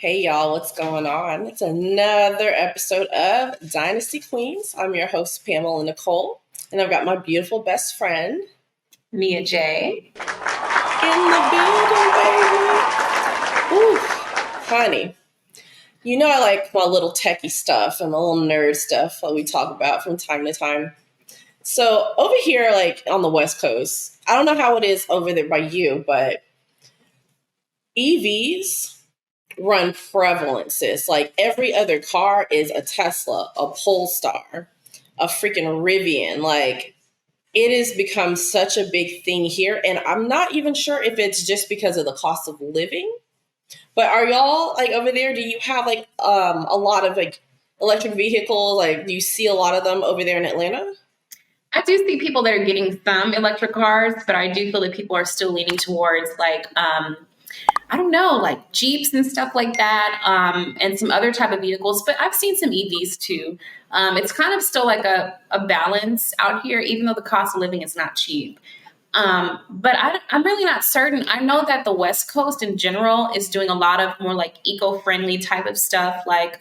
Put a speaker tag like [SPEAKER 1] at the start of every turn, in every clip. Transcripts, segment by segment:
[SPEAKER 1] Hey y'all, what's going on? It's another episode of Dynasty Queens. I'm your host, Pamela Nicole, and I've got my beautiful best friend,
[SPEAKER 2] Nýa-Jolie.
[SPEAKER 1] In the building, baby. Ooh, honey. You know I like my little techie stuff and my little nerd stuff that we talk about from time to time. So over here, like on the West Coast, I don't know how it is over there by you, but EVs run prevalences. Like every other car is a Tesla, a Polestar, a freaking Rivian. Like it has become such a big thing here. And I'm not even sure if it's just because of the cost of living. But are y'all like over there? Do you have like a lot of like electric vehicles? Like do you see a lot of them over there in Atlanta?
[SPEAKER 2] I do see people that are getting some electric cars, but I do feel that people are still leaning towards I don't know, like Jeeps and stuff like that, and some other type of vehicles. But I've seen some EVs too. It's kind of still like a balance out here, even though the cost of living is not cheap. But I'm really not certain. I know that the West Coast in general is doing a lot of more like eco-friendly type of stuff, like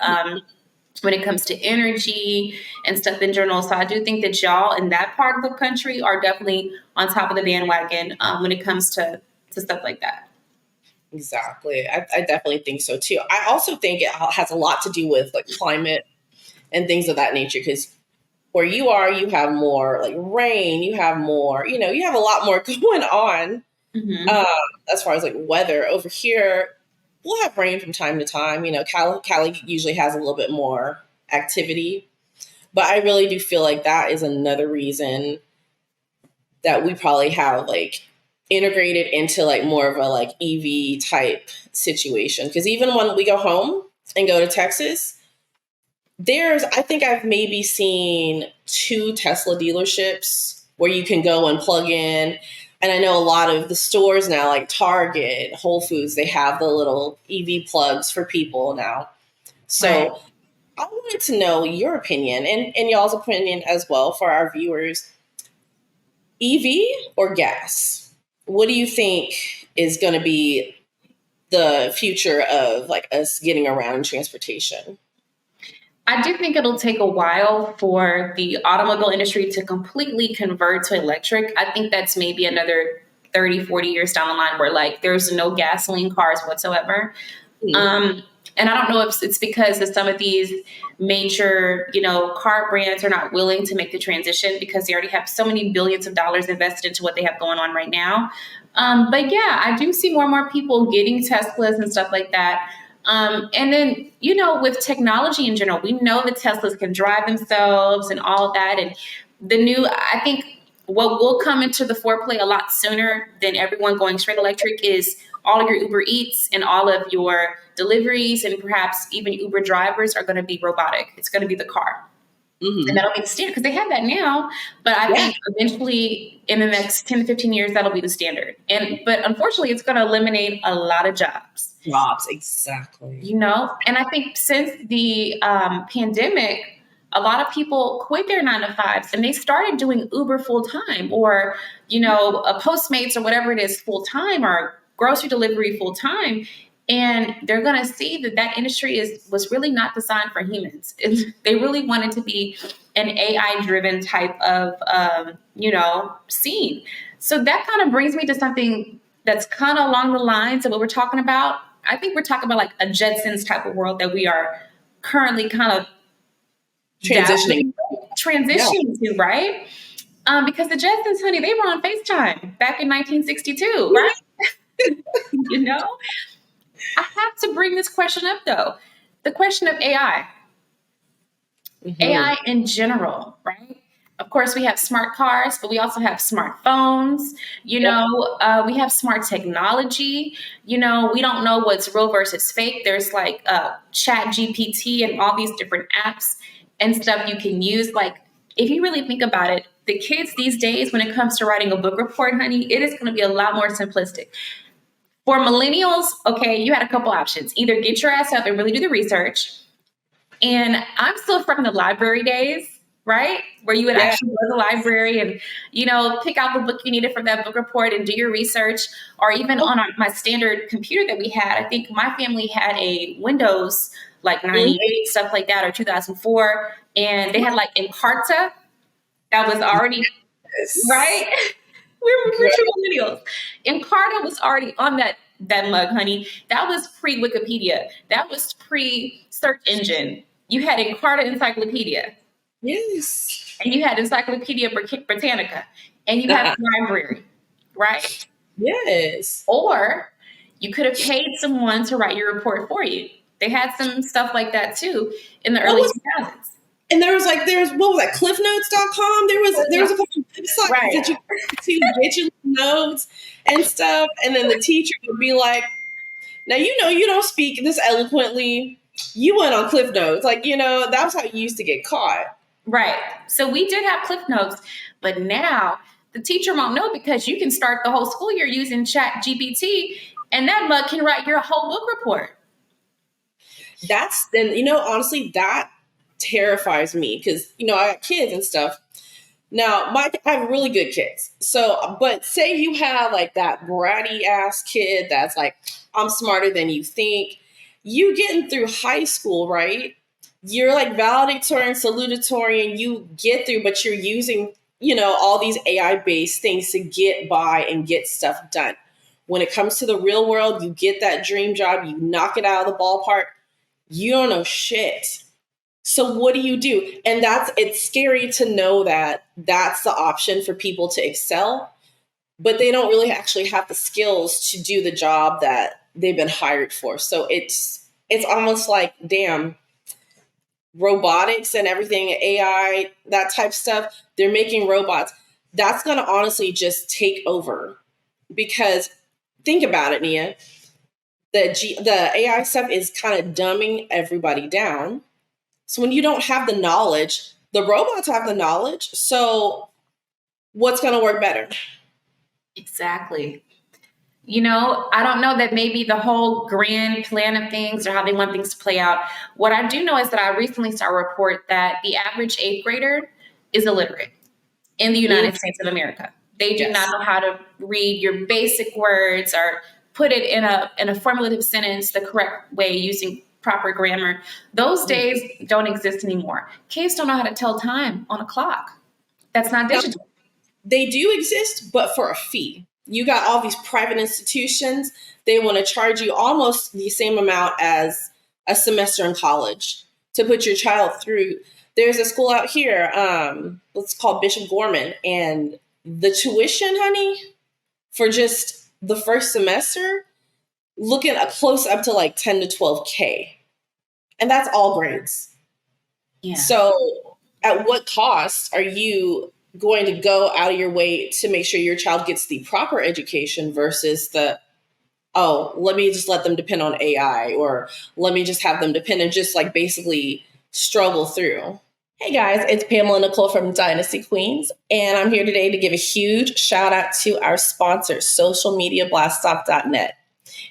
[SPEAKER 2] when it comes to energy and stuff in general. So I do think that y'all in that part of the country are definitely on top of the bandwagon when it comes to stuff like that.
[SPEAKER 1] Exactly. I definitely think so too. I also think it has a lot to do with like climate and things of that nature because where you are, you have more like rain, you have more, you have a lot more going on as far as like weather. Over here, we'll have rain from time to time. Cali usually has a little bit more activity, but I really do feel like that is another reason that we probably have like integrated into like more of a like EV type situation. Because even when we go home and go to Texas, I think I've maybe seen 2 Tesla dealerships where you can go and plug in. And I know a lot of the stores now, like Target, Whole Foods, they have the little EV plugs for people now. So
[SPEAKER 2] Right.
[SPEAKER 1] I wanted to know your opinion and y'all's opinion as well for our viewers. EV or gas? What do you think is going to be the future of like us getting around transportation?
[SPEAKER 2] I do think it'll take a while for the automobile industry to completely convert to electric. I think that's maybe another 30, 40 years down the line where like there's no gasoline cars whatsoever.
[SPEAKER 1] Mm-hmm.
[SPEAKER 2] And I don't know if it's because of some of these major, car brands are not willing to make the transition because they already have so many billions of dollars invested into what they have going on right now. But yeah, I do see more and more people getting Teslas and stuff like that. And then, with technology in general, we know that Teslas can drive themselves and all of that. And I think what will come into the foreplay a lot sooner than everyone going straight electric is all of your Uber Eats and all of your deliveries and perhaps even Uber drivers are going to be robotic. It's going to be the car.
[SPEAKER 1] Mm-hmm.
[SPEAKER 2] And that'll be the standard because they have that now. But I think eventually in the next 10 to 15 years, that'll be the standard. But unfortunately, it's going to eliminate a lot of jobs.
[SPEAKER 1] Exactly.
[SPEAKER 2] And I think since the pandemic, a lot of people quit their 9 to 5s and they started doing Uber full time or, a Postmates or whatever it is full time or grocery delivery full time. And they're going to see that industry was really not designed for humans. They really wanted to be an AI-driven type of, scene. So that kind of brings me to something that's kind of along the lines of what we're talking about. I think we're talking about like a Jetsons type of world that we are currently kind of
[SPEAKER 1] Transitioning
[SPEAKER 2] to, right? Because the Jetsons, honey, they were on FaceTime back in 1962, right? I have to bring this question up, though. The question of AI. Mm-hmm. AI in general, right? Of course, we have smart cars, but we also have smartphones. We have smart technology. We don't know what's real versus fake. There's like Chat GPT and all these different apps and stuff you can use. Like, if you really think about it, the kids these days, when it comes to writing a book report, honey, it is going to be a lot more simplistic. For millennials, okay, you had a couple options. Either get your ass up and really do the research. And I'm still from the library days. right? Where you would
[SPEAKER 1] Yeah.
[SPEAKER 2] actually go to the library and, pick out the book you needed from that book report and do your research. Or even on my standard computer that we had, I think my family had a Windows like
[SPEAKER 1] Mhm.
[SPEAKER 2] 98, stuff like that, or 2004. And they had like Encarta that was already,
[SPEAKER 1] Yes.
[SPEAKER 2] right? We're
[SPEAKER 1] Girl.
[SPEAKER 2] true millennials. Encarta was already on that mug, honey. That was pre Wikipedia. That was pre search engine. You had Encarta Encyclopedia,
[SPEAKER 1] Yes.
[SPEAKER 2] and you had Encyclopedia Britannica, and you had the library, right?
[SPEAKER 1] Yes.
[SPEAKER 2] Or you could have paid someone to write your report for you. They had some stuff like that too in the
[SPEAKER 1] What
[SPEAKER 2] early
[SPEAKER 1] was
[SPEAKER 2] 2000s.
[SPEAKER 1] and there's what was that, cliffnotes.com? There was a couple of websites
[SPEAKER 2] Right,
[SPEAKER 1] that you went to get your notes and stuff, and then the teacher would be like, now you don't speak this eloquently. You went on Cliff Notes. Like, that was how you used to get caught.
[SPEAKER 2] right. So we did have Cliff Notes, but now the teacher won't know because you can start the whole school year using Chat GPT, and that mug can write your whole book report.
[SPEAKER 1] That's then, honestly, that terrifies me because, I got kids and stuff. Now, I have really good kids. So, but say you have like that bratty ass kid that's like, I'm smarter than you think. You getting through high school, right? You're like valedictorian, salutatorian, and you get through, but you're using, all these AI based things to get by and get stuff done. When it comes to the real world, you get that dream job, you knock it out of the ballpark, you don't know shit. So what do you do? And it's scary to know that that's the option for people to excel, but they don't really actually have the skills to do the job that they've been hired for. So it's almost like, damn, robotics and everything, AI, that type stuff, they're making robots. That's going to honestly just take over because think about it, Nia. The AI stuff is kind of dumbing everybody down. So when you don't have the knowledge, the robots have the knowledge. So what's going to work better?
[SPEAKER 2] Exactly. I don't know that maybe the whole grand plan of things or how they want things to play out. What I do know is that I recently saw a report that the average eighth grader is illiterate in the United States of America. They do not
[SPEAKER 1] Yes.
[SPEAKER 2] know how to read your basic words or put it in a formulative sentence the correct way using proper grammar. Those days don't exist anymore. Kids don't know how to tell time on a clock. That's not
[SPEAKER 1] Now,
[SPEAKER 2] digital.
[SPEAKER 1] they do exist, but for a fee. You got all these private institutions, they want to charge you almost the same amount as a semester in college to put your child through. There's a school out here, it's called Bishop Gorman, and the tuition, honey, for just the first semester, looking at close up to like 10 to 12K. And that's all grades.
[SPEAKER 2] Yeah.
[SPEAKER 1] So, at what cost are you going to go out of your way to make sure your child gets the proper education versus let me just let them depend on AI, or let me just have them depend and just like basically struggle through? Hey guys, it's Pamela and Nicole from Dynasty Queens, and I'm here today to give a huge shout out to our sponsor, socialmediablastoff.net.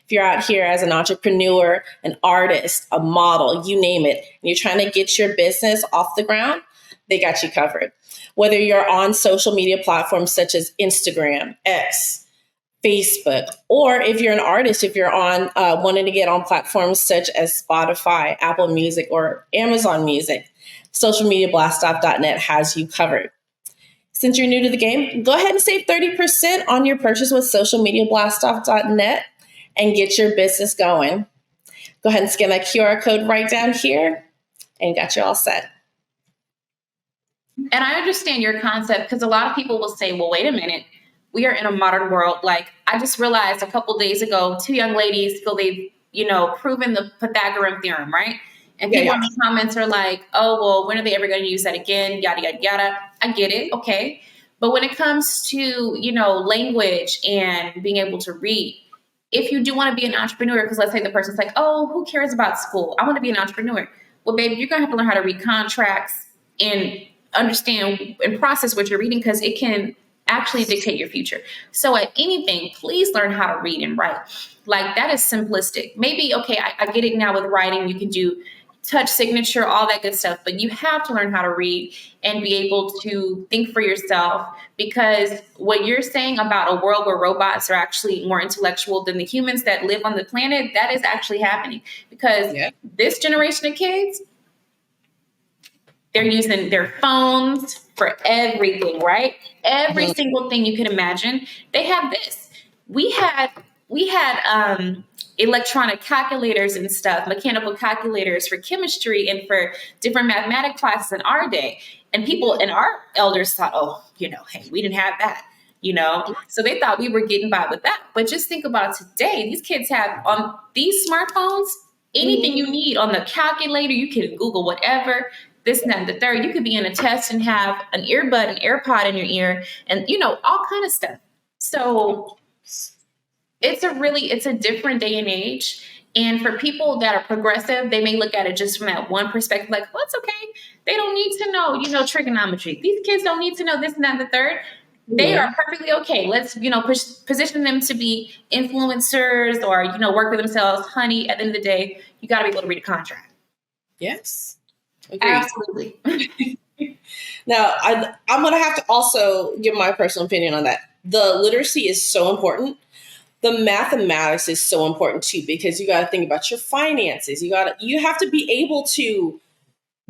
[SPEAKER 1] If you're out here as an entrepreneur, an artist, a model, you name it, and you're trying to get your business off the ground, they got you covered. Whether you're on social media platforms such as Instagram, X, Facebook, or if you're an artist, if you're on wanting to get on platforms such as Spotify, Apple Music, or Amazon Music, socialmediablastoff.net has you covered. Since you're new to the game, go ahead and save 30% on your purchase with socialmediablastoff.net and get your business going. Go ahead and scan that QR code right down here and got you all set.
[SPEAKER 2] And I understand your concept because a lot of people will say, well, wait a minute. We are in a modern world. Like I just realized a couple days ago, two young ladies feel they've, proven the Pythagorean theorem, right? And people in the comments are like, oh, well, when are they ever going to use that again? Yada, yada, yada. I get it. Okay. But when it comes to, language and being able to read, if you do want to be an entrepreneur, because let's say the person's like, oh, who cares about school? I want to be an entrepreneur. Well, baby, you're going to have to learn how to read contracts and understand and process what you're reading because it can actually dictate your future. So at anything, please learn how to read and write. Like that is simplistic. Maybe, okay, I get it now with writing. You can do touch signature, all that good stuff. But you have to learn how to read and be able to think for yourself, because what you're saying about a world where robots are actually more intellectual than the humans that live on the planet, that is actually happening. Because this generation of kids, they're using their phones for everything, right? Every single thing you can imagine. They have this. We had electronic calculators and stuff, mechanical calculators for chemistry and for different mathematic classes in our day. And people and our elders thought, oh, hey, we didn't have that, So they thought we were getting by with that. But just think about today. These kids have on these smartphones, anything you need on the calculator, you can Google whatever, this and that and the third. You could be in a test and have an earbud, an AirPod in your ear, and all kind of stuff. So it's a different day and age. And for people that are progressive, they may look at it just from that one perspective, like, well, it's okay. They don't need to know, trigonometry. These kids don't need to know this and that and the third. They are perfectly okay. Let's, position them to be influencers or, work for themselves. Honey, at the end of the day, you got to be able to read a contract.
[SPEAKER 1] Yes. Agreed.
[SPEAKER 2] Absolutely.
[SPEAKER 1] Now, I'm going to have to also give my personal opinion on that. The literacy is so important. The mathematics is so important too, because you got to think about your finances. You have to be able to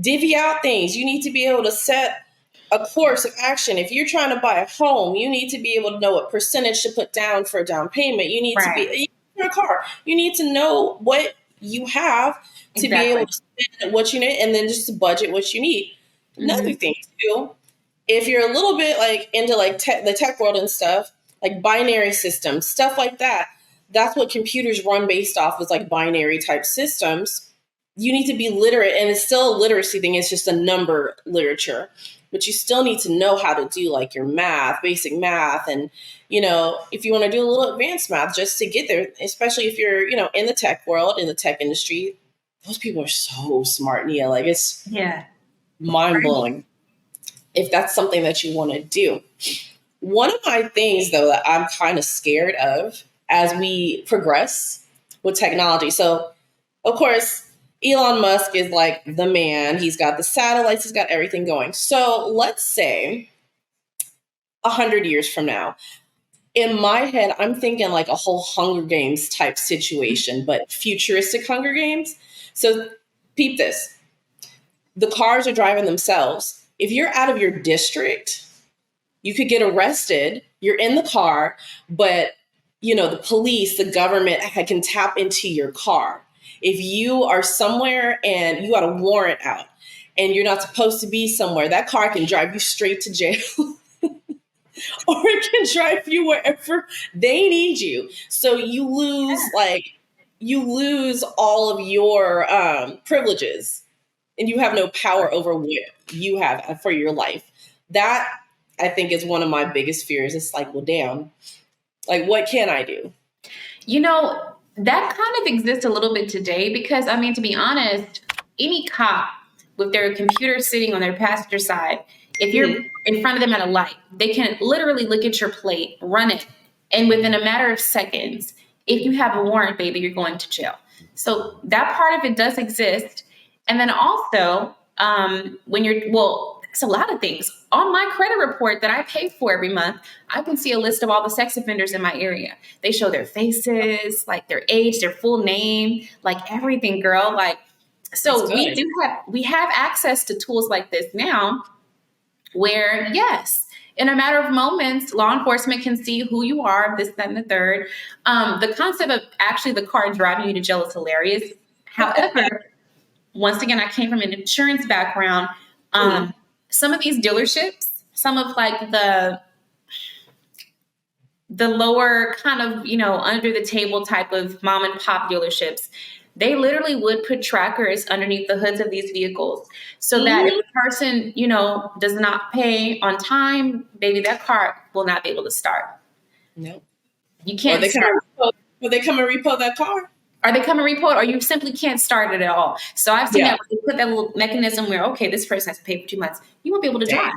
[SPEAKER 1] divvy out things. You need to be able to set a course of action. If you're trying to buy a home, you need to be able to know what percentage to put down for a down payment. You need to be for a car. You need to know what you have to be able to spend what you need, and then just to budget what you need. Another thing too, if you're a little bit like into like the tech world and stuff, like binary systems, stuff like that, that's what computers run based off, is like binary type systems. You need to be literate, and it's still a literacy thing. It's just a number literature, but you still need to know how to do like your math, basic math. And, if you want to do a little advanced math just to get there, especially if you're, in the tech world, in the tech industry, those people are so smart, Nia. Like it's mind blowing if that's something that you want to do. One of my things, though, that I'm kind of scared of as we progress with technology. So, of course, Elon Musk is like the man. He's got the satellites. He's got everything going. So let's say 100 years from now, in my head, I'm thinking like a whole Hunger Games type situation, but futuristic Hunger Games. So peep this. The cars are driving themselves. If you're out of your district, you could get arrested. You're in the car, but the police, the government can tap into your car. If you are somewhere and you got a warrant out and you're not supposed to be somewhere, that car can drive you straight to jail or it can drive you wherever they need you. So you lose all of your privileges, and you have no power over what you have for your life. That, I think, is one of my biggest fears. It's like, well, damn, like, what can I do?
[SPEAKER 2] That kind of exists a little bit today because, to be honest, any cop with their computer sitting on their passenger side, if you're in front of them at a light, they can literally look at your plate, run it, and within a matter of seconds, if you have a warrant, baby, you're going to jail. So that part of it does exist. And then also, it's a lot of things. On my credit report that I pay for every month, I can see a list of all the sex offenders in my area. They show their faces, like their age, their full name, like everything, girl. Like, so we have access to tools like this now where, yes, in a matter of moments, law enforcement can see who you are, this, that, and the third. The concept of actually the car driving you to jail is hilarious. However, once again, I came from an insurance background. Some of these dealerships, some of like the lower kind of, under the table type of mom and pop dealerships, they literally would put trackers underneath the hoods of these vehicles so that if a person, does not pay on time, baby, that car will not be able to start.
[SPEAKER 1] No.
[SPEAKER 2] You can't
[SPEAKER 1] Will they come and repo that car?
[SPEAKER 2] Or they come and report, or you simply can't start it at all. So I've seen that when they put that little mechanism where, okay, this person has to pay for 2 months. You won't be able to drive.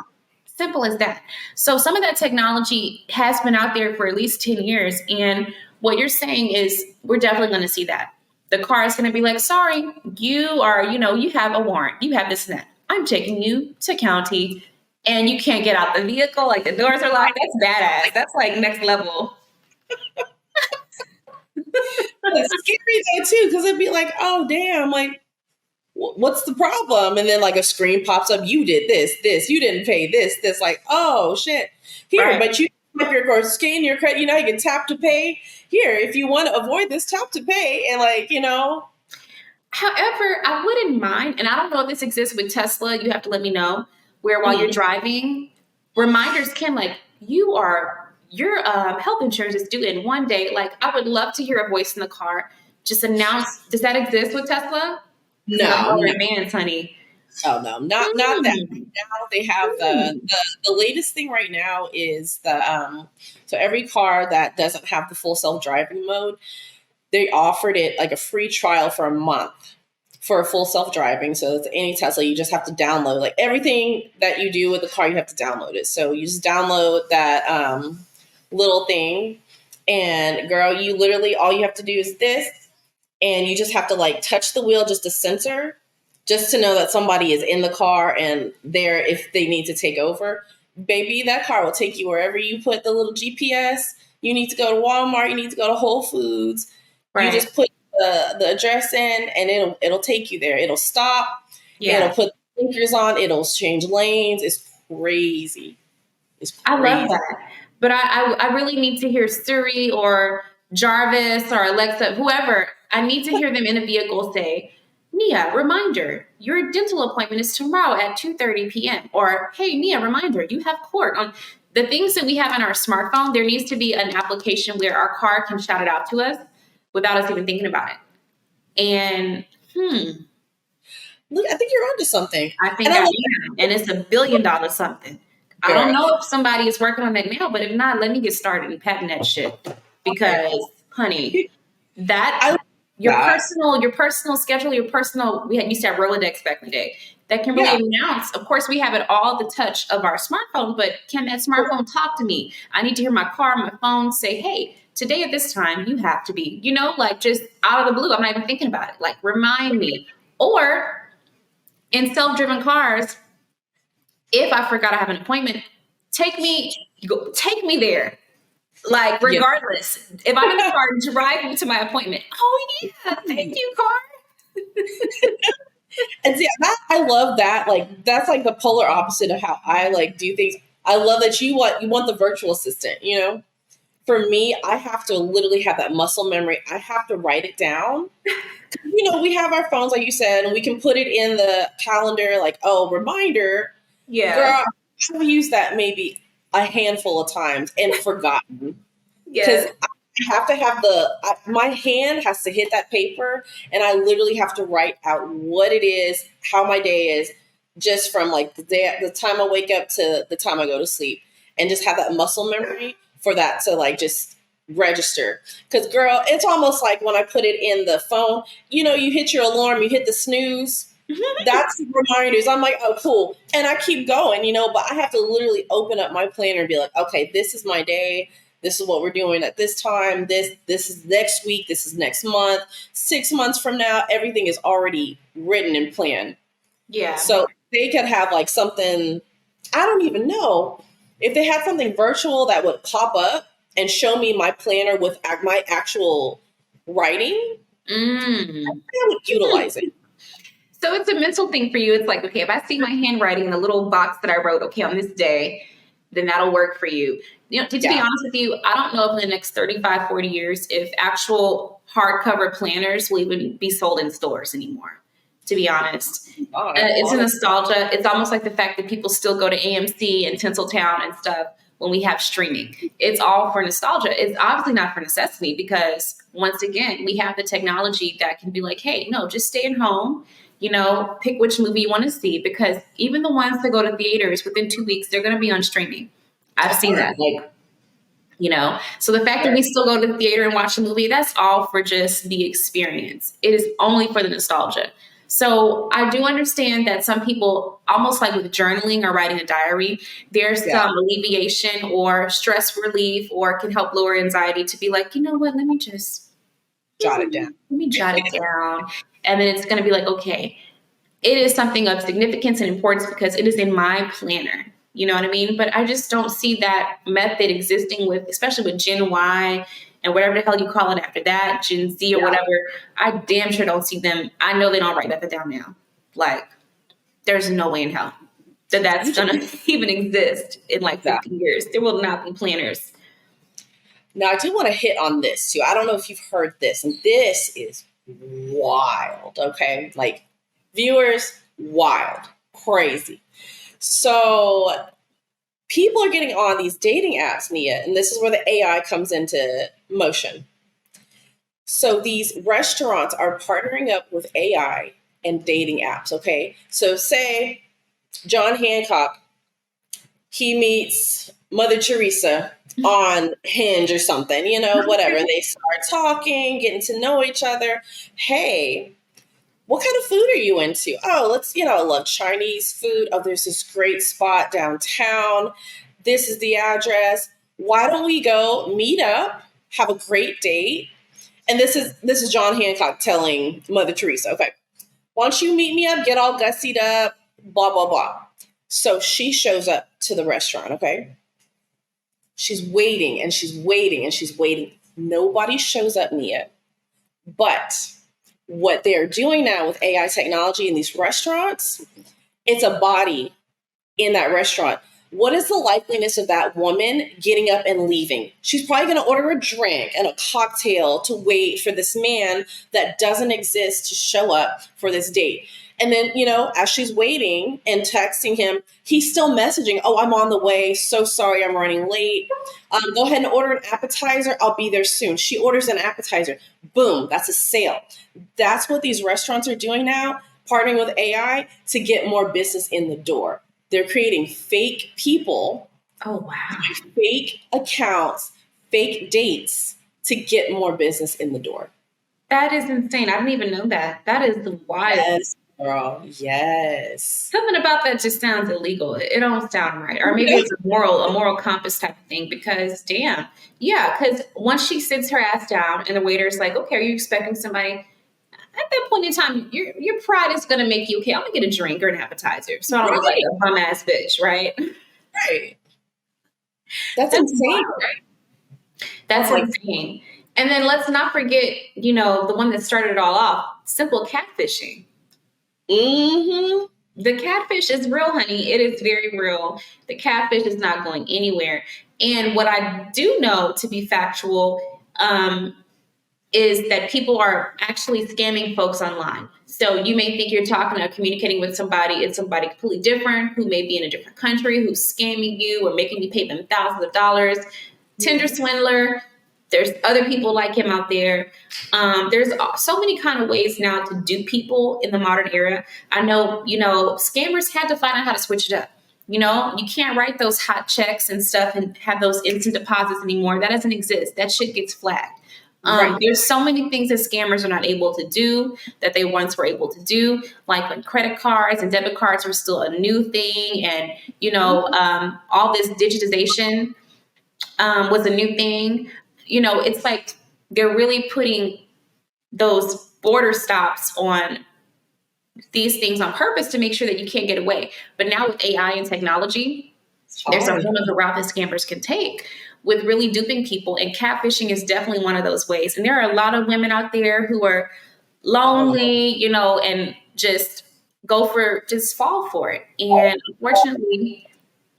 [SPEAKER 2] Simple as that. So some of that technology has been out there for at least 10 years. And what you're saying is we're definitely going to see that. The car is going to be like, sorry, you are, you have a warrant. You have this and that. I'm taking you to county and you can't get out the vehicle. Like the doors are locked. That's badass. That's like next level.
[SPEAKER 1] It's scary though too, because it'd be like, oh damn, like what's the problem? And then like a screen pops up, you did this, you didn't pay this, like, oh shit. Here,
[SPEAKER 2] Right.
[SPEAKER 1] but you tap your or scan your credit, you can tap to pay. Here, if you want to avoid this, tap to pay. And like,
[SPEAKER 2] However, I wouldn't mind, and I don't know if this exists with Tesla, you have to let me know, where while you're driving, reminders can like, your health insurance is due in one day. Like, I would love to hear a voice in the car just announce. Does that exist with Tesla?
[SPEAKER 1] no,
[SPEAKER 2] Advanced, honey.
[SPEAKER 1] Oh no, not that. Now they have the latest thing right now is the so every car that doesn't have the full self-driving mode, they offered it like a free trial for a month for a full self-driving. So it's any Tesla, you just have to download like everything that you do with the car, you have to download it. So you just download that little thing, and girl, you literally all you have to do is this, and you just have to like touch the wheel, just a sensor, just to know that somebody is in the car and there if they need to take over. Baby, that car will take you wherever you put the little GPS. You need to go to Walmart, you need to go to Whole Foods. Right. You just put the address in and it'll take you there. It'll stop. Yeah. It'll put blinkers on. It'll change lanes. It's crazy.
[SPEAKER 2] I love that. But I really need to hear Siri or Jarvis or Alexa, whoever. I need to hear them in a vehicle say, Nia, reminder, your dental appointment is tomorrow at 2:30 p.m. Or, hey, Nia, reminder, you have court. On the things that we have on our smartphone, there needs to be an application where our car can shout it out to us without us even thinking about it. And,
[SPEAKER 1] look, I think you're onto something.
[SPEAKER 2] I think I am. And it's $1 billion something. I don't know if somebody is working on that now, but if not, let me get started and patent that shit. Because, honey, your personal schedule, we used to have Robotics back in the day that can really announce. Of course, we have it all the touch of our smartphone, but can that smartphone talk to me? I need to hear my car, my phone say, hey, today at this time, you have to be, like just out of the blue. I'm not even thinking about it. Like, remind me. Or in self-driven cars, if I forgot I have an appointment, take me there. Like, regardless, if I'm in the car, drive me to my appointment. Oh, yeah. Thank you, car.
[SPEAKER 1] And see, I love that. Like, that's like the polar opposite of how I like do things. I love that you want the virtual assistant, For me, I have to literally have that muscle memory. I have to write it down. We have our phones, like you said, and we can put it in the calendar, like, oh, reminder. Yeah. Girl, I've used that maybe a handful of times and forgotten. Because I have to have my hand has to hit that paper, and I literally have to write out what it is, how my day is, just from like the time I wake up to the time I go to sleep, and just have that muscle memory for that to like just register. Because girl, it's almost like when I put it in the phone, you hit your alarm, you hit the snooze. That's reminders. I'm like, oh, cool. And I keep going, but I have to literally open up my planner and be like, okay, this is my day. This is what we're doing at this time. This is next week. This is next month. 6 months from now, everything is already written and planned. Yeah. So they could have like something, I don't even know. If they had something virtual that would pop up and show me my planner with my actual writing, I would utilize it.
[SPEAKER 2] So it's a mental thing for you. It's like, okay, if I see my handwriting in the little box that I wrote, okay, on this day, then that'll work for you. To be honest with you, I don't know if in the next 35, 40 years, if actual hardcover planners will even be sold in stores anymore, to be honest. It's a nostalgia. It's almost like the fact that people still go to AMC and Tinseltown and stuff when we have streaming. It's all for nostalgia. It's obviously not for necessity because, once again, we have the technology that can be like, hey, no, just stay at home. Pick which movie you want to see, because even the ones that go to theaters within 2 weeks, they're going to be on streaming. I've seen that. So the fact that we still go to the theater and watch a movie, that's all for just the experience. It is only for the nostalgia. So I do understand that some people, almost like with journaling or writing a diary, there's some alleviation or stress relief or can help lower anxiety to be like, you know what, let me just
[SPEAKER 1] jot it down.
[SPEAKER 2] Let me jot it down. And then it's going to be like, okay, it is something of significance and importance because it is in my planner. You know what I mean? But I just don't see that method existing with, especially with Gen Y and whatever the hell you call it after that, Gen Z or whatever. I damn sure don't see them. I know they don't write that down now. Like, there's no way in hell that that's going to even exist in like 50 years. There will not be planners.
[SPEAKER 1] Now, I do want to hit on this too. I don't know if you've heard this, and this is wild, okay? Like, viewers, wild, crazy. So, people are getting on these dating apps, Nia, and this is where the AI comes into motion. So, these restaurants are partnering up with AI and dating apps, okay? So, say John Hancock, he meets Mother Teresa on Hinge or something, you know, whatever. They start talking, getting to know each other. Hey, what kind of food are you into? Oh, I love Chinese food. Oh, there's this great spot downtown. This is the address. Why don't we go meet up, have a great date? And this is John Hancock telling Mother Teresa, okay, why don't you meet me up, get all gussied up, blah, blah, blah. So she shows up to the restaurant, okay? She's waiting and she's waiting and she's waiting. Nobody shows up, Nia. But what they're doing now with AI technology in these restaurants, it's a body in that restaurant. What is the likeliness of that woman getting up and leaving? She's probably going to order a drink and a cocktail to wait for this man that doesn't exist to show up for this date. And then, as she's waiting and texting him, he's still messaging, oh, I'm on the way. So sorry, I'm running late. Go ahead and order an appetizer. I'll be there soon. She orders an appetizer. Boom, that's a sale. That's what these restaurants are doing now, partnering with AI to get more business in the door. They're creating fake people.
[SPEAKER 2] Oh, wow.
[SPEAKER 1] Fake accounts, fake dates to get more business in the door.
[SPEAKER 2] That is insane. I didn't even know that. That is wild.
[SPEAKER 1] Yes, girl. Yes.
[SPEAKER 2] Something about that just sounds illegal. It don't sound right. Or maybe it's a moral compass type of thing because damn. Yeah, because once she sits her ass down and the waiter's like, okay, are you expecting somebody? At that point in time, your pride is going to make you, okay, I'm going to get a drink or an appetizer. So I don't look like a bum ass bitch, right?
[SPEAKER 1] Right. That's insane.
[SPEAKER 2] Wild, right? That's insane. And then let's not forget, the one that started it all off, simple catfishing.
[SPEAKER 1] Mm-hmm.
[SPEAKER 2] The catfish is real, honey. It is very real. The catfish is not going anywhere. And what I do know to be factual, is that people are actually scamming folks online. So you may think you're talking or communicating with somebody. It's somebody completely different who may be in a different country, who's scamming you or making you pay them thousands of dollars. Tinder swindler. There's other people like him out there. There's so many kind of ways now to dupe people in the modern era. I know, scammers had to find out how to switch it up. You can't write those hot checks and stuff and have those instant deposits anymore. That doesn't exist. That shit gets flagged. Right. There's so many things that scammers are not able to do that they once were able to do, like when credit cards and debit cards were still a new thing. And, all this digitization was a new thing. It's like they're really putting those border stops on these things on purpose to make sure that you can't get away. But now with AI and technology, there's a whole other route that scammers can take with really duping people. And catfishing is definitely one of those ways. And there are a lot of women out there who are lonely, and just fall for it. And unfortunately,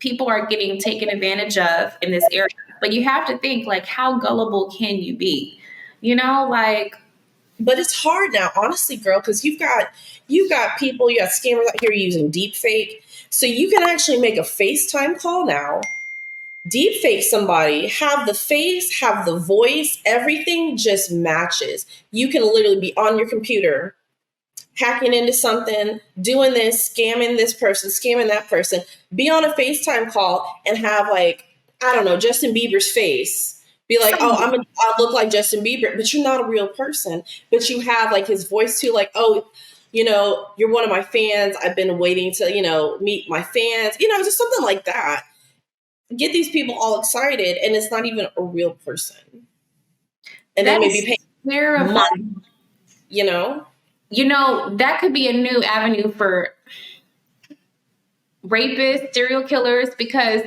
[SPEAKER 2] people are getting taken advantage of in this area. But you have to think, like, how gullible can you be?
[SPEAKER 1] But it's hard now, honestly, girl, because you've got people, you got scammers out here using deep fake. So you can actually make a FaceTime call now, deep fake somebody, have the face, have the voice, everything just matches. You can literally be on your computer, hacking into something, doing this, scamming this person, scamming that person, be on a FaceTime call and have, like, I don't know, Justin Bieber's face. Be like, oh, I look like Justin Bieber, but you're not a real person. But you have, like, his voice too, like, oh, you're one of my fans. I've been waiting to, meet my fans, just something like that. Get these people all excited, and it's not even a real person. And then maybe pay
[SPEAKER 2] Terrifying.
[SPEAKER 1] You know?
[SPEAKER 2] That could be a new avenue for rapists, serial killers, because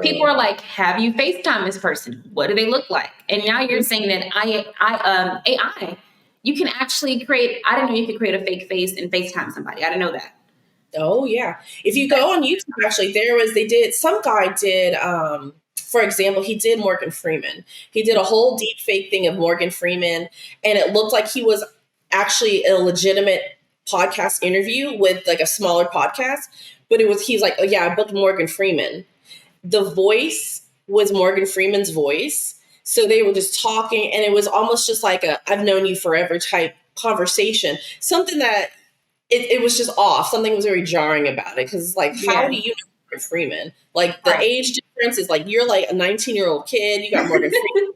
[SPEAKER 2] people are like, have you FaceTime this person? What do they look like? And now you're saying that AI, you can actually create, I didn't know you could create a fake face and FaceTime somebody. I didn't know that.
[SPEAKER 1] Oh yeah. If you go on YouTube, actually, some guy did, for example, he did Morgan Freeman. He did a whole deep fake thing of Morgan Freeman, and it looked like he was actually a legitimate podcast interview with like a smaller podcast. But he's like, oh yeah, I booked Morgan Freeman. The voice was Morgan Freeman's voice. So they were just talking, and it was almost just like I've known you forever type conversation. Something that it was just off. Something was very jarring about it, because it's like, how do you know Morgan Freeman? Like the age difference is like, you're like a 19-year-old kid. You got Morgan Freeman.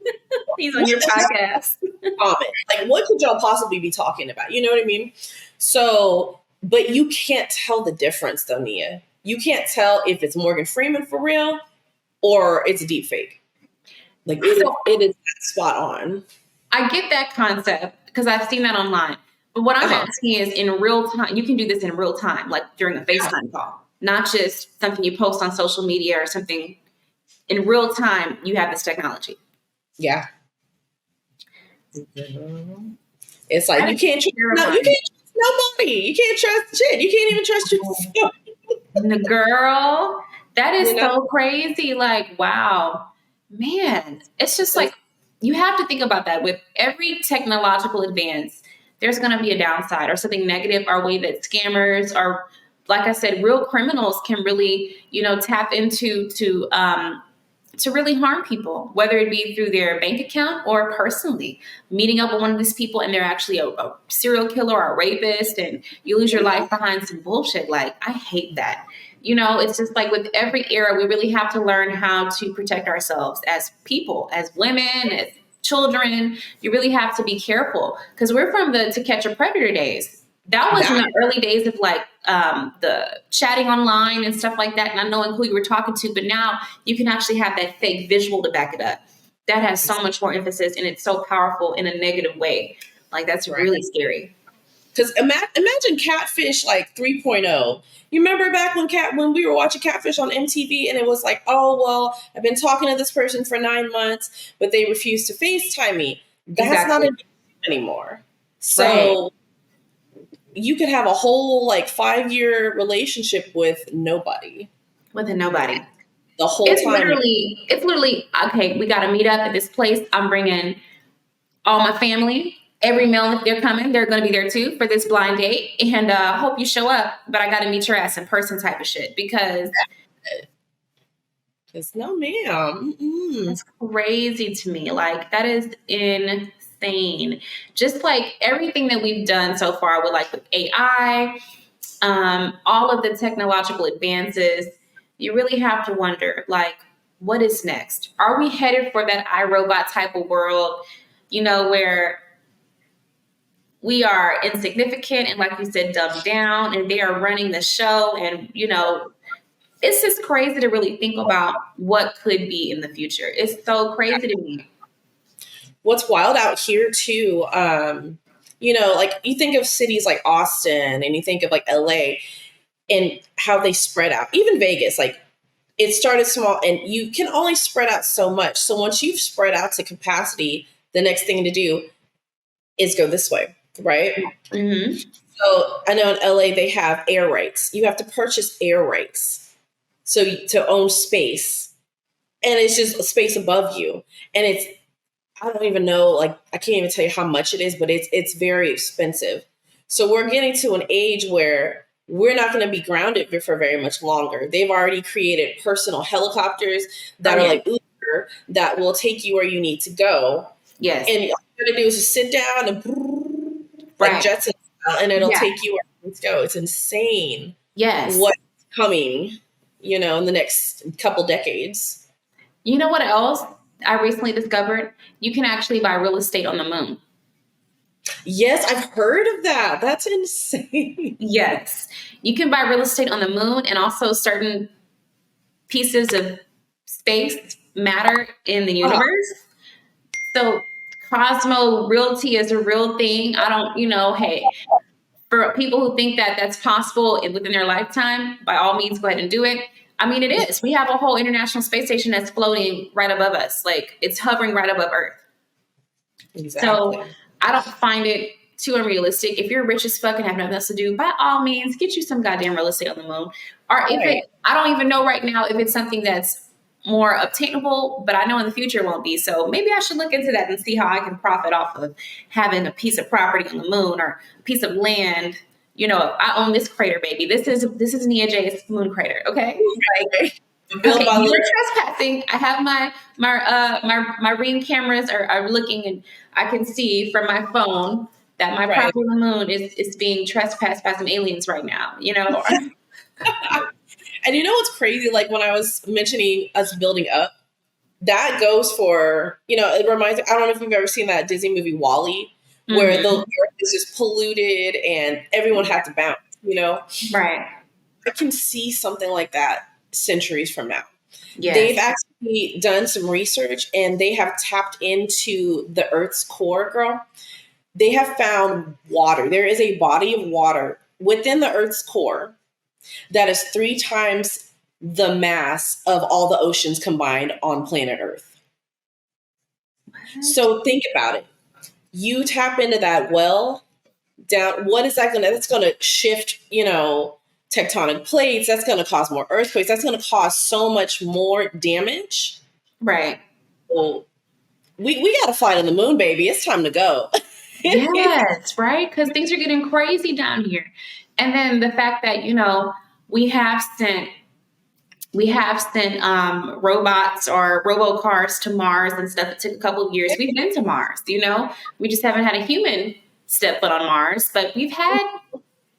[SPEAKER 2] He's on your podcast.
[SPEAKER 1] Like, what could y'all possibly be talking about? You know what I mean? So, but you can't tell the difference though, Nia. You can't tell if it's Morgan Freeman for real or it's a deep fake. Like it is spot on.
[SPEAKER 2] I get that concept because I've seen that online. But what I'm asking is, in real time, you can do this in real time, like during a FaceTime call, not just something you post on social media or something. In real time, you have this technology.
[SPEAKER 1] Yeah. It's like you can't trust nobody. You can't trust shit. You can't even trust yourself.
[SPEAKER 2] The girl, that is so crazy. Like, wow, man, it's just like, you have to think about that. With every technological advance, there's going to be a downside or something negative, or a way that scammers, or like I said, real criminals can really, tap into to really harm people, whether it be through their bank account or personally. Meeting up with one of these people and they're actually a serial killer or a rapist, and you lose your life behind some bullshit. Like, I hate that. It's just like with every era, we really have to learn how to protect ourselves as people, as women, as children. You really have to be careful, because we're from the To Catch a Predator days. That was in the early days of like the chatting online and stuff like that, not knowing who you were talking to. But now you can actually have that fake visual to back it up. That has so much more emphasis, and it's so powerful in a negative way. Like, that's really scary.
[SPEAKER 1] Because imagine Catfish like 3.0. You remember back when we were watching Catfish on MTV, and it was like, oh, well, I've been talking to this person for 9 months, but they refused to FaceTime me. That's not anymore. So you could have a whole like 5-year relationship with nobody.
[SPEAKER 2] With a nobody.
[SPEAKER 1] The whole time.
[SPEAKER 2] It's literally, okay, we got to meet up at this place. I'm bringing all my family. Every male, if they're coming, they're going to be there too for this blind date. And hope you show up, but I got to meet your ass in person type of shit, because
[SPEAKER 1] no, ma'am.
[SPEAKER 2] It's crazy to me. Like, that is insane. Just like everything that we've done so far with AI, all of the technological advances, you really have to wonder, like, what is next? Are we headed for that iRobot type of world, where we are insignificant and, like you said, dumbed down, and they are running the show? And, it's just crazy to really think about what could be in the future. It's so crazy to me.
[SPEAKER 1] What's wild out here too, like you think of cities like Austin, and you think of like LA and how they spread out. Even Vegas, like it started small, and you can only spread out so much. So once you've spread out to capacity, the next thing to do is go this way, right?
[SPEAKER 2] Mm-hmm.
[SPEAKER 1] So I know in LA they have air rights. You have to purchase air rights to own space, and it's just a space above you, and I don't even know, like, I can't even tell you how much it is, but it's very expensive. So we're getting to an age where we're not going to be grounded for very much longer. They've already created personal helicopters that are like Uber, that will take you where you need to go.
[SPEAKER 2] Yes.
[SPEAKER 1] And all you got to do is just sit down and like Jetson style, and it'll take you where you need to go. It's insane.
[SPEAKER 2] Yes.
[SPEAKER 1] What's coming, in the next couple decades.
[SPEAKER 2] You know what else I recently discovered? You can actually buy real estate on the moon.
[SPEAKER 1] Yes, I've heard of that. That's insane.
[SPEAKER 2] Yes. You can buy real estate on the moon, and also certain pieces of space matter in the universe. So Cosmo Realty is a real thing. I don't, hey, for people who think that that's possible within their lifetime, by all means, go ahead and do it. I mean, it is. We have a whole international space station that's floating right above us. Like, it's hovering right above Earth.
[SPEAKER 1] Exactly.
[SPEAKER 2] So I don't find it too unrealistic. If you're rich as fuck and have nothing else to do, by all means, get you some goddamn real estate on the moon. Or if I don't even know right now if it's something that's more obtainable, but I know in the future it won't be. So maybe I should look into that and see how I can profit off of having a piece of property on the moon or a piece of land. I own this crater, baby. This is Nýa-Jolie's moon crater. Okay. Okay, you're trespassing. I have my Ring cameras are looking, and I can see from my phone that my property on the moon is being trespassed by some aliens right now.
[SPEAKER 1] And you know what's crazy? Like when I was mentioning us building up, that goes for, it reminds me, I don't know if you've ever seen that Disney movie WALL-E, where the earth is just polluted and everyone had to bounce,
[SPEAKER 2] Right.
[SPEAKER 1] I can see something like that centuries from now.
[SPEAKER 2] Yes.
[SPEAKER 1] They've actually done some research and they have tapped into the Earth's core, girl. They have found water. There is a body of water within the Earth's core that is 3 times the mass of all the oceans combined on planet Earth. What? So think about it. You tap into that well down. What is that that's going to shift, tectonic plates. That's going to cause more earthquakes. That's going to cause so much more damage.
[SPEAKER 2] Right.
[SPEAKER 1] Well, we got to fly to the moon, baby. It's time to go.
[SPEAKER 2] Yes, right? Because things are getting crazy down here. And then the fact that, we have sent robots or robocars to Mars and stuff. It took a couple of years. We've been to Mars, we just haven't had a human step foot on Mars, but we've had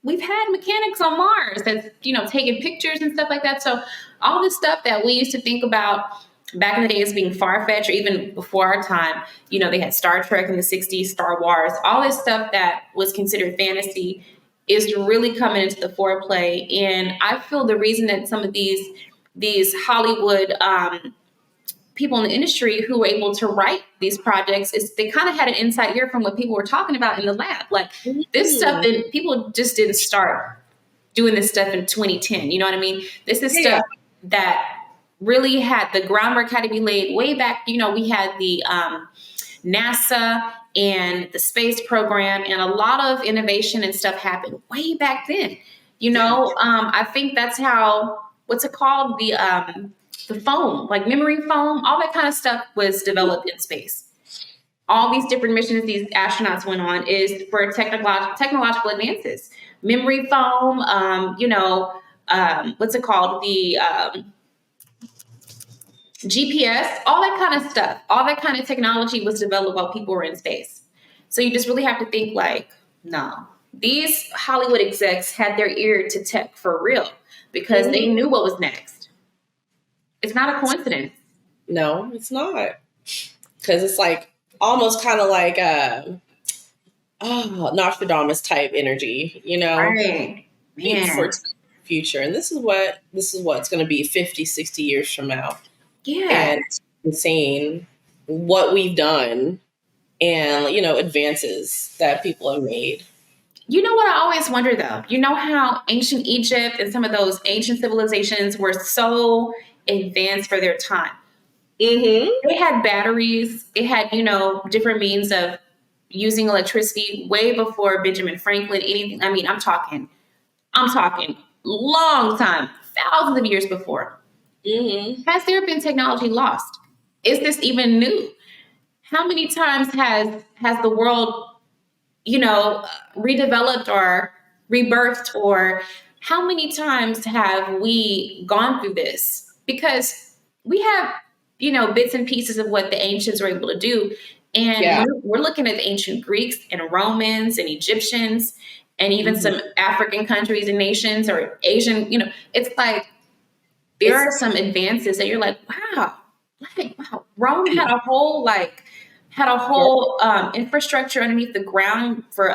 [SPEAKER 2] mechanics on Mars that's, taking pictures and stuff like that. So all this stuff that we used to think about back in the day as being far-fetched, or even before our time, they had Star Trek in the 60s, Star Wars, all this stuff that was considered fantasy is really coming into the foreplay. And I feel the reason that some of these Hollywood people in the industry who were able to write these projects is they kind of had an inside ear from what people were talking about in the lab. Like this stuff that people just didn't start doing this stuff in 2010. You know what I mean? This is stuff that really had the groundwork had to be laid way back. We had the NASA and the space program, and a lot of innovation and stuff happened way back then. I think that's how, what's it called? The foam, like memory foam, all that kind of stuff was developed in space. All these different missions these astronauts went on is for technological advances. Memory foam, what's it called? The GPS, all that kind of stuff, all that kind of technology was developed while people were in space. So you just really have to think like, no, these Hollywood execs had their ear to tech for real because they knew what was next. It's not a coincidence.
[SPEAKER 1] No, it's not. Because it's like almost kind of like Nostradamus type energy,
[SPEAKER 2] Right.
[SPEAKER 1] For future. And this is what's going to be 50, 60 years from now.
[SPEAKER 2] Yeah.
[SPEAKER 1] And it's insane what we've done and, advances that people have made.
[SPEAKER 2] You know what I always wonder though? You know how ancient Egypt and some of those ancient civilizations were so advanced for their time.
[SPEAKER 1] Mm-hmm.
[SPEAKER 2] They had batteries. They had, different means of using electricity way before Benjamin Franklin, anything. I mean, I'm talking long time, thousands of years before.
[SPEAKER 1] Mm-hmm.
[SPEAKER 2] Has there been technology lost? Is this even new? How many times has the world, redeveloped or rebirthed, or how many times have we gone through this? Because we have, bits and pieces of what the ancients were able to do. And we're looking at the ancient Greeks and Romans and Egyptians and even some African countries and nations or Asian, it's like there are some advances that you're like, wow, Rome had a whole infrastructure underneath the ground for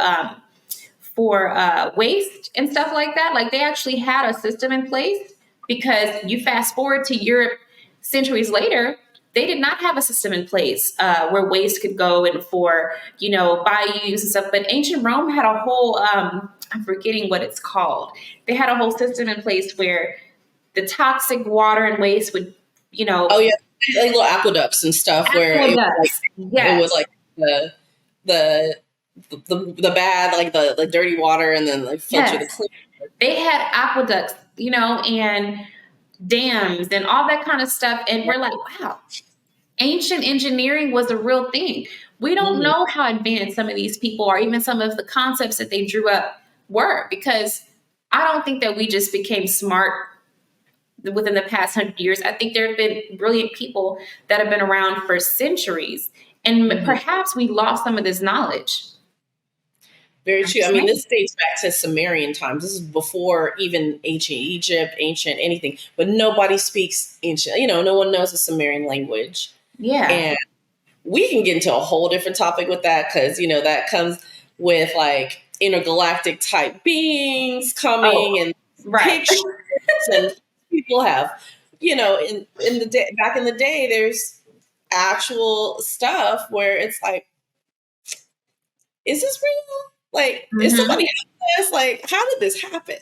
[SPEAKER 2] waste and stuff like that. Like they actually had a system in place, because you fast forward to Europe centuries later, they did not have a system in place where waste could go and for, bayous and stuff. But ancient Rome had a whole, I'm forgetting what it's called. They had a whole system in place where the toxic water and waste would,
[SPEAKER 1] Oh yeah, like little aqueducts and stuff where
[SPEAKER 2] aqueducts.
[SPEAKER 1] it would
[SPEAKER 2] Yes.
[SPEAKER 1] like the the bad, like the dirty water, and then like filter the
[SPEAKER 2] Yes.
[SPEAKER 1] clean.
[SPEAKER 2] They had aqueducts, and dams and all that kind of stuff. And we're like, wow, ancient engineering was a real thing. We don't
[SPEAKER 1] Mhm.
[SPEAKER 2] know how advanced some of these people or even some of the concepts that they drew up were, because I don't think that we just became smart within the past 100 years. I think there have been brilliant people that have been around for centuries, and
[SPEAKER 1] Mhm.
[SPEAKER 2] perhaps we lost some of this knowledge.
[SPEAKER 1] Very
[SPEAKER 2] I'm
[SPEAKER 1] true. I
[SPEAKER 2] just
[SPEAKER 1] mean,
[SPEAKER 2] saying.
[SPEAKER 1] this dates back to Sumerian times. This is before even ancient Egypt, ancient anything. But nobody speaks ancient. No one knows the Sumerian language.
[SPEAKER 2] Yeah.
[SPEAKER 1] And we can get into a whole different topic with that because, that comes with like intergalactic type beings coming
[SPEAKER 2] Oh,
[SPEAKER 1] and
[SPEAKER 2] right.
[SPEAKER 1] pictures, and people have, in the day, back in the day, there's actual stuff where it's like, is this real? Like, is somebody
[SPEAKER 2] Hmm.
[SPEAKER 1] out this? Like, how did this happen?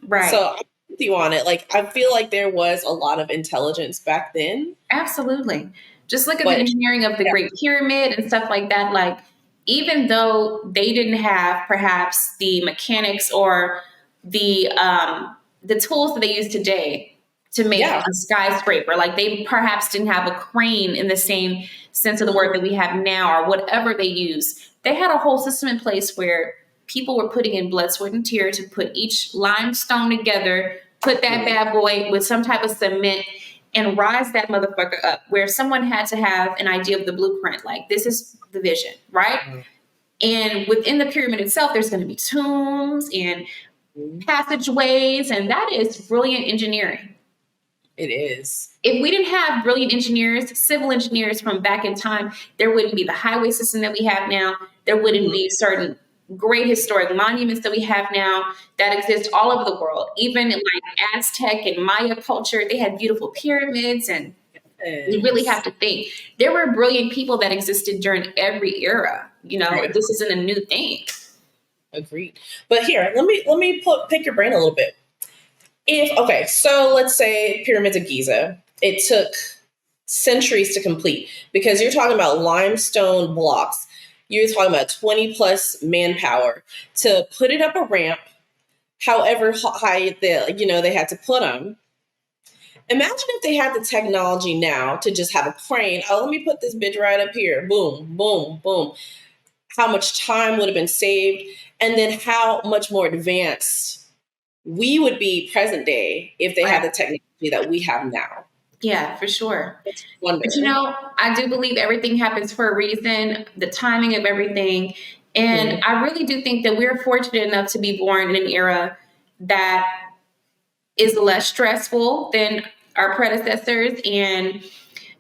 [SPEAKER 2] Right.
[SPEAKER 1] So I'm with you on it. Like, I feel like there was a lot of intelligence back then,
[SPEAKER 2] Absolutely. Just look at the
[SPEAKER 1] but
[SPEAKER 2] engineering of the
[SPEAKER 1] yeah,
[SPEAKER 2] Great Pyramid and stuff like that. Like, even though they didn't have perhaps the mechanics or the tools that they use today to make
[SPEAKER 1] yeah.
[SPEAKER 2] a skyscraper, like they perhaps didn't have a crane in the same sense of the word
[SPEAKER 1] Mhm.
[SPEAKER 2] that we have now, or whatever they use. They had a whole system in place where people were putting in blood, sweat, and tears to put each limestone together, put that bad boy with some type of cement and rise that motherfucker up, where someone had to have an idea of the blueprint, like this is the vision, right? And within the pyramid itself, there's going to be tombs and
[SPEAKER 1] Mhm.
[SPEAKER 2] passageways, and that is brilliant engineering.
[SPEAKER 1] It is.
[SPEAKER 2] If we didn't have brilliant engineers, civil engineers from back in time, there wouldn't be the highway system that we have now. There wouldn't
[SPEAKER 1] Mhm.
[SPEAKER 2] be certain great historic monuments that we have now that exist all over the world. Even in like Aztec and Maya culture, they had beautiful pyramids, and you really have
[SPEAKER 1] Yes.
[SPEAKER 2] to think. There were brilliant people that existed during every era.
[SPEAKER 1] Right.
[SPEAKER 2] This isn't a new thing.
[SPEAKER 1] Agreed. But here, let me pick your brain a little bit. If okay, so let's say pyramids of Giza, it took centuries to complete because you're talking about limestone blocks. You're talking about 20 plus manpower to put it up a ramp, however high they had to put them. Imagine if they had the technology now to just have a crane. Oh, let me put this bitch right up here. Boom, boom, boom. How much time would have been saved, and then how much more advanced we would be present day if they had
[SPEAKER 2] Right.
[SPEAKER 1] the technology that we have now.
[SPEAKER 2] Yeah, for sure. But
[SPEAKER 1] Wonder.
[SPEAKER 2] I do believe everything happens for a reason, the timing of everything. And
[SPEAKER 1] Mhm.
[SPEAKER 2] I really do think that we're fortunate enough to be born in an era that is less stressful than our predecessors, and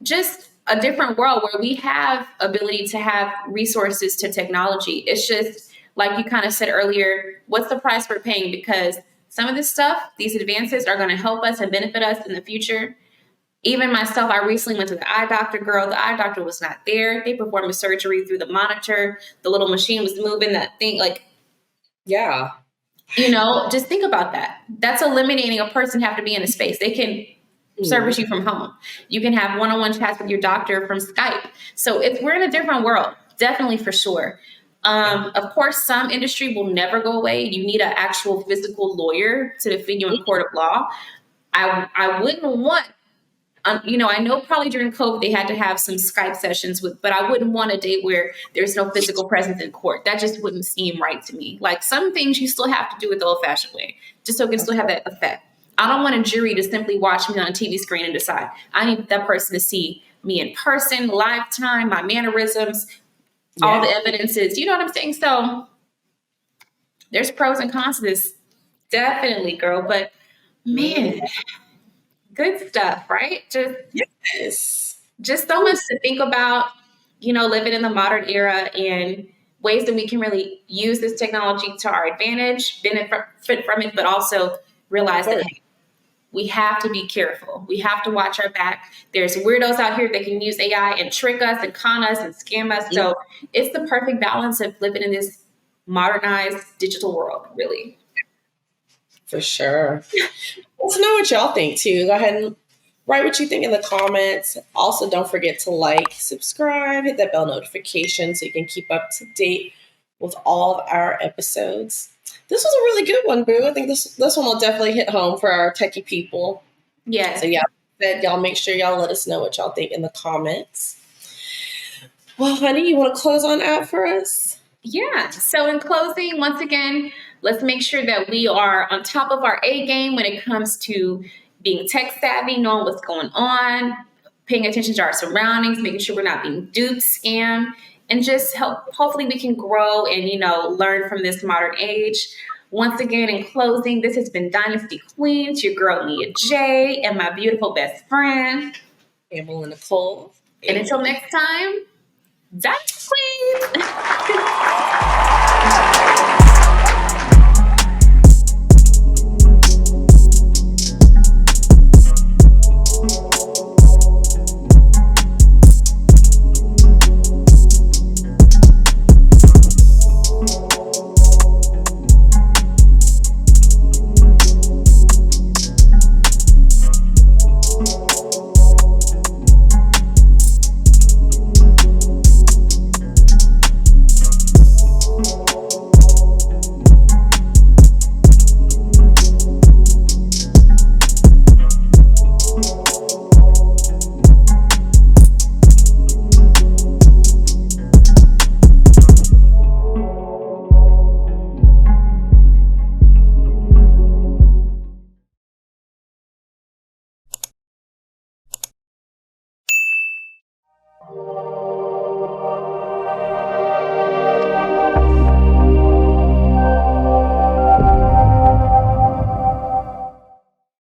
[SPEAKER 2] just a different world where we have ability to have resources to technology. It's just like you kind of said earlier, what's the price we're paying? Because some of this stuff, these advances are going to help us and benefit us in the future. Even myself, I recently went to the eye doctor, girl. The eye doctor was not there. They performed a surgery through the monitor. The little machine was moving, that thing. Like,
[SPEAKER 1] Yeah.
[SPEAKER 2] just think about that. That's eliminating a person have to be in a space. They can service
[SPEAKER 1] Mhm.
[SPEAKER 2] you from home. You can have one-on-one chats with your doctor from Skype. So we're in a different world, definitely for sure.
[SPEAKER 1] Yeah.
[SPEAKER 2] Of course, some industry will never go away. You need an actual physical lawyer to defend you in court of law. I wouldn't want I know probably during COVID they had to have some Skype sessions but I wouldn't want a day where there's no physical presence in court. That just wouldn't seem right to me. Like some things you still have to do it the old fashioned way, just so it can still have that effect. I don't want a jury to simply watch me on a TV screen and decide. I need that person to see me in person, live time, my mannerisms, all the
[SPEAKER 1] Yeah.
[SPEAKER 2] evidences. You know what I'm saying? So there's pros and cons to this. Definitely, girl. But man,
[SPEAKER 1] Mhm.
[SPEAKER 2] good stuff, right?
[SPEAKER 1] Yes.
[SPEAKER 2] Just so much to think about, living in the modern era and ways that we can really use this technology to our advantage, benefit from it, but also
[SPEAKER 1] Of
[SPEAKER 2] realize that,
[SPEAKER 1] course.
[SPEAKER 2] hey, we have to be careful. We have to watch our back. There's weirdos out here that can use AI and trick us and con us and scam us. So it's the perfect balance of living in this modernized digital world, really.
[SPEAKER 1] For sure. Let's know what y'all think too. Go ahead and write what you think in the comments. Also, don't forget to like, subscribe, hit that bell notification so you can keep up to date with all of our episodes. This was a really good one, Boo. I think this one will definitely hit home for our techie people.
[SPEAKER 2] Yes.
[SPEAKER 1] So y'all make sure y'all let us know what y'all think in the comments. Well, honey, you want to close on out for us?
[SPEAKER 2] Yeah. So in closing, once again, let's make sure that we are on top of our A game when it comes to being tech savvy, knowing what's going on, paying attention to our surroundings, making sure we're not being duped, scammed, and just hopefully we can grow and, learn from this modern age. Once again, in closing, this has been Dynasty Queens, your girl Nýa-Jolie, and my beautiful best friend,
[SPEAKER 1] Pamela and Nicole.
[SPEAKER 2] And until next time, Dynasty Queens!